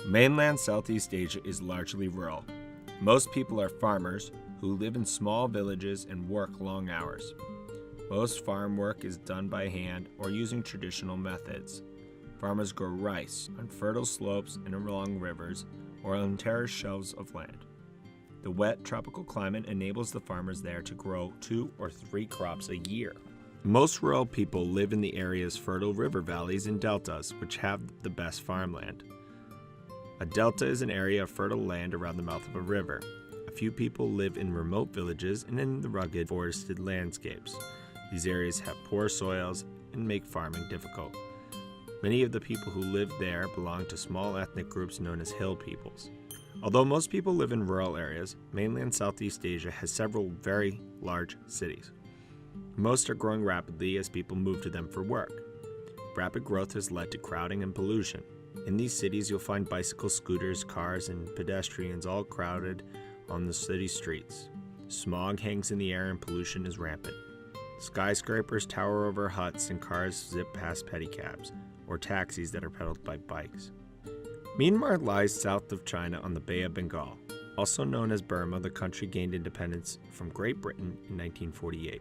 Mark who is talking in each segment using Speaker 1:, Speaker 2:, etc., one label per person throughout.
Speaker 1: Mainland Southeast Asia is largely rural. Most people are farmers who live in small villages and work long hours. Most farm work is done by hand or using traditional methods. Farmers grow rice on fertile slopes and along rivers or on terraced shelves of land. The wet tropical climate enables the farmers there to grow 2 or 3 crops a year. Most rural people live in the area's fertile river valleys and deltas, which have the best farmland. A delta is an area of fertile land around the mouth of a river. A few people live in remote villages and in the rugged, forested landscapes. These areas have poor soils and make farming difficult. Many of the people who live there belong to small ethnic groups known as hill peoples. Although most people live in rural areas, mainland Southeast Asia has several very large cities. Most are growing rapidly as people move to them for work. Rapid growth has led to crowding and pollution. In these cities, you'll find bicycles, scooters, cars, and pedestrians all crowded on the city streets. Smog hangs in the air and pollution is rampant. Skyscrapers tower over huts and cars zip past pedicabs, or taxis that are pedaled by bikes. Myanmar lies south of China on the Bay of Bengal. Also known as Burma, the country gained independence from Great Britain in 1948.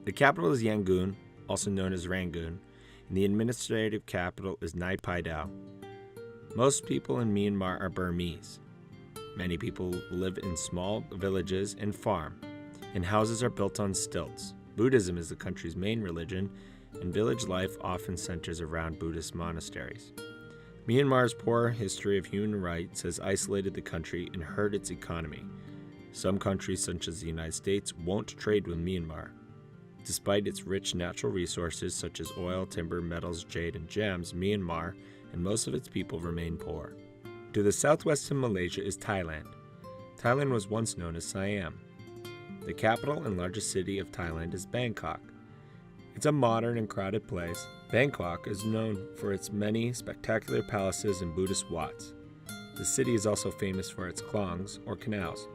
Speaker 1: The capital is Yangon, also known as Rangoon, and the administrative capital is Nai Pai Dao. Most people in Myanmar are Burmese. Many people live in small villages and farm, and houses are built on stilts. Buddhism is the country's main religion, and village life often centers around Buddhist monasteries. Myanmar's poor history of human rights has isolated the country and hurt its economy. Some countries, such as the United States, won't trade with Myanmar. Despite its rich natural resources such as oil, timber, metals, jade, and gems, Myanmar and most of its people remain poor. To the southwest of Malaysia is Thailand. Thailand was once known as Siam. The capital and largest city of Thailand is Bangkok. It's a modern and crowded place. Bangkok is known for its many spectacular palaces and Buddhist wats. The city is also famous for its klongs, or canals.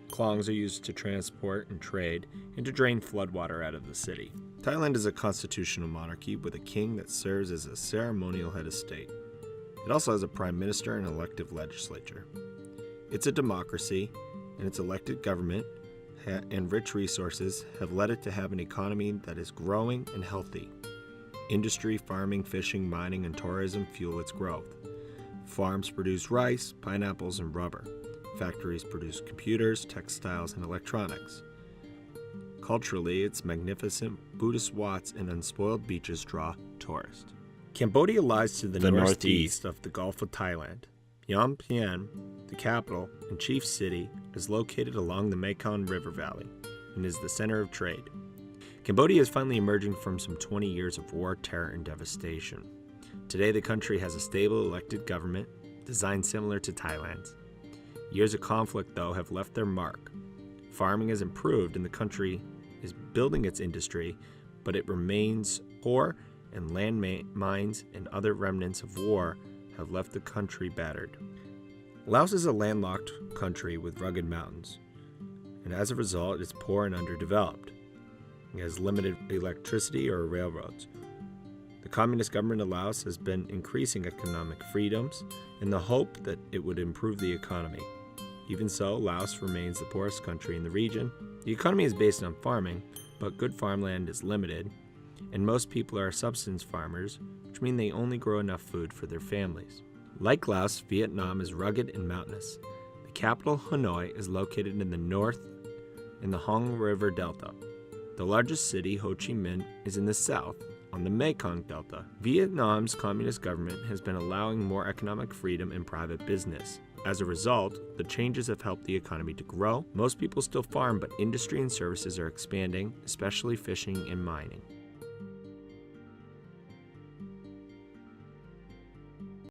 Speaker 1: Klongs are used to transport and trade and to drain floodwater out of the city. Thailand is a constitutional monarchy with a king that serves as a ceremonial head of state. It also has a prime minister and elective legislature. It's a democracy, and its elected government and rich resources have led it to have an economy that is growing and healthy. Industry, farming, fishing, mining, and tourism fuel its growth. Farms produce rice, pineapples, and rubber. Factories produce computers, textiles, and electronics. Culturally, its magnificent Buddhist wats and unspoiled beaches draw tourists. Cambodia lies to the northeast of the Gulf of Thailand. Phnom Penh, the capital and chief city, is located along the Mekong River Valley and is the center of trade. Cambodia is finally emerging from some 20 years of war, terror, and devastation. Today, the country has a stable elected government designed similar to Thailand's. Years of conflict, though, have left their mark. Farming has improved and the country is building its industry, but it remains poor, and land mines and other remnants of war have left the country battered. Laos is a landlocked country with rugged mountains, and as a result, it's poor and underdeveloped. It has limited electricity or railroads. The communist government of Laos has been increasing economic freedoms in the hope that it would improve the economy. Even so, Laos remains the poorest country in the region. The economy is based on farming, but good farmland is limited, and most people are subsistence farmers, which mean they only grow enough food for their families. Like Laos, Vietnam is rugged and mountainous. The capital, Hanoi, is located in the north in the Hong River Delta. The largest city, Ho Chi Minh, is in the south, on the Mekong Delta. Vietnam's communist government has been allowing more economic freedom and private business. As a result, the changes have helped the economy to grow. Most people still farm, but industry and services are expanding, especially fishing and mining.